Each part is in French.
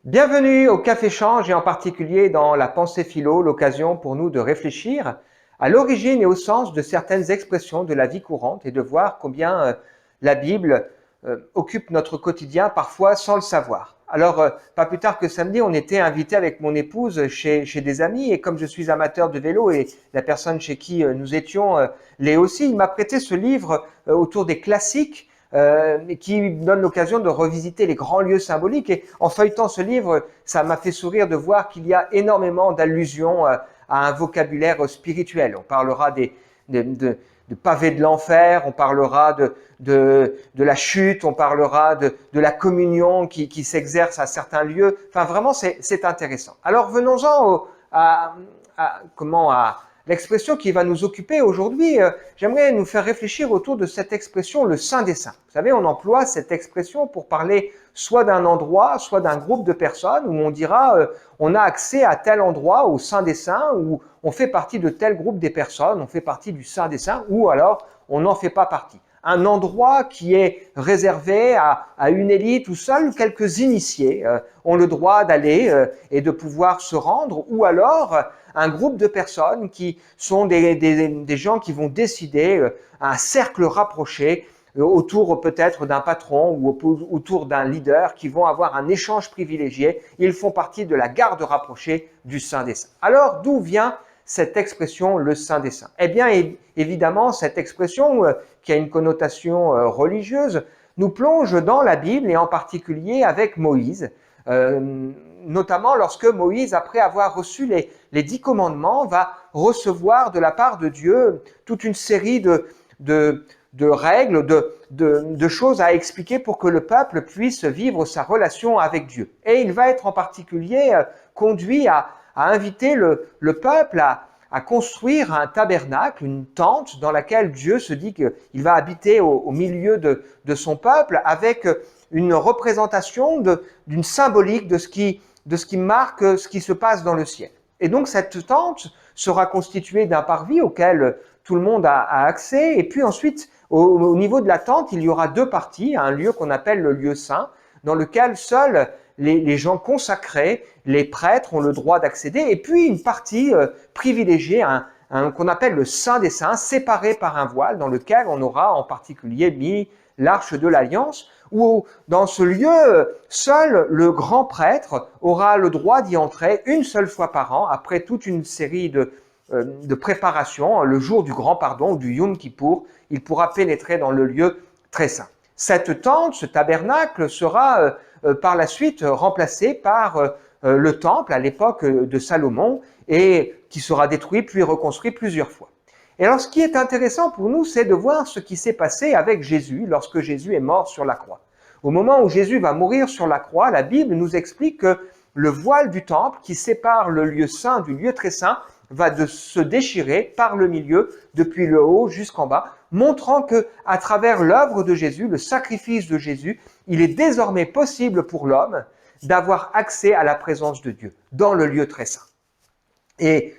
Bienvenue au Café Change et en particulier dans la pensée philo, l'occasion pour nous de réfléchir à l'origine et au sens de certaines expressions de la vie courante et de voir combien la Bible occupe notre quotidien parfois sans le savoir. Alors, pas plus tard que samedi, on était invité avec mon épouse chez des amis et comme je suis amateur de vélo et la personne chez qui nous étions l'est aussi, il m'a prêté ce livre autour des classiques qui donne l'occasion de revisiter les grands lieux symboliques. Et en feuilletant ce livre, ça m'a fait sourire de voir qu'il y a énormément d'allusions à un vocabulaire spirituel. On parlera de pavés de l'enfer, on parlera de la chute, on parlera de la communion qui s'exerce à certains lieux. Enfin, vraiment, c'est intéressant. Alors, venons-en à l'expression qui va nous occuper aujourd'hui. J'aimerais nous faire réfléchir autour de cette expression, le Saint des Saints. Vous savez, on emploie cette expression pour parler soit d'un endroit, soit d'un groupe de personnes où on dira on a accès à tel endroit, au Saint des Saints, ou on fait partie de tel groupe des personnes, on fait partie du Saint des Saints, ou alors on n'en fait pas partie. Un endroit qui est réservé à une élite où seuls quelques initiés ont le droit d'aller et de pouvoir se rendre, ou alors un groupe de personnes qui sont des gens qui vont décider un cercle rapproché autour peut-être d'un patron ou autour d'un leader qui vont avoir un échange privilégié. Ils font partie de la garde rapprochée du Saint des Saints. Alors, d'où vient cette expression, le Saint des Saints? Eh bien, évidemment, cette expression qui a une connotation religieuse nous plonge dans la Bible et en particulier avec Moïse, notamment lorsque Moïse, après avoir reçu les 10 commandements, va recevoir de la part de Dieu toute une série de règles, de choses à expliquer pour que le peuple puisse vivre sa relation avec Dieu. Et il va être en particulier conduit à inviter le peuple à construire un tabernacle, une tente dans laquelle Dieu se dit qu'il va habiter au milieu de son peuple avec une représentation d'une symbolique de ce qui marque ce qui se passe dans le ciel. Et donc cette tente sera constituée d'un parvis auquel tout le monde a accès. Et puis ensuite, au niveau de la tente, il y aura deux parties, un lieu qu'on appelle le lieu saint, dans lequel seuls les gens consacrés, les prêtres ont le droit d'accéder, et puis une partie privilégiée, qu'on appelle le Saint des Saints, séparé par un voile, dans lequel on aura en particulier mis l'arche de l'Alliance, où dans ce lieu, seul le grand prêtre aura le droit d'y entrer une seule fois par an, après toute une série de préparations. Le jour du grand pardon, du Yom Kippour, il pourra pénétrer dans le lieu très saint. Cette tente, ce tabernacle, sera par la suite remplacé par le temple à l'époque de Salomon et qui sera détruit puis reconstruit plusieurs fois. Et alors ce qui est intéressant pour nous, c'est de voir ce qui s'est passé avec Jésus lorsque Jésus est mort sur la croix. Au moment où Jésus va mourir sur la croix, la Bible nous explique que le voile du temple qui sépare le lieu saint du lieu très saint va se déchirer par le milieu depuis le haut jusqu'en bas, montrant que à travers l'œuvre de Jésus, le sacrifice de Jésus, il est désormais possible pour l'homme d'avoir accès à la présence de Dieu dans le lieu très saint. Et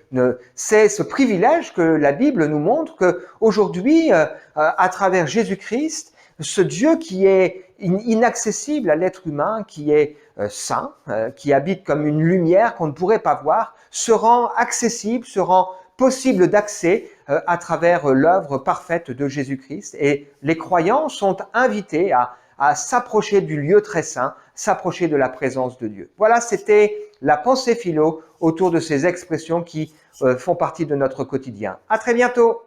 c'est ce privilège que la Bible nous montre qu'aujourd'hui, à travers Jésus-Christ, ce Dieu qui est inaccessible à l'être humain, qui est saint, qui habite comme une lumière qu'on ne pourrait pas voir, se rend accessible, se rend possible d'accès à travers l'œuvre parfaite de Jésus-Christ. Et les croyants sont invités à s'approcher du lieu très saint, s'approcher de la présence de Dieu. Voilà, c'était la pensée philo autour de ces expressions qui font partie de notre quotidien. À très bientôt!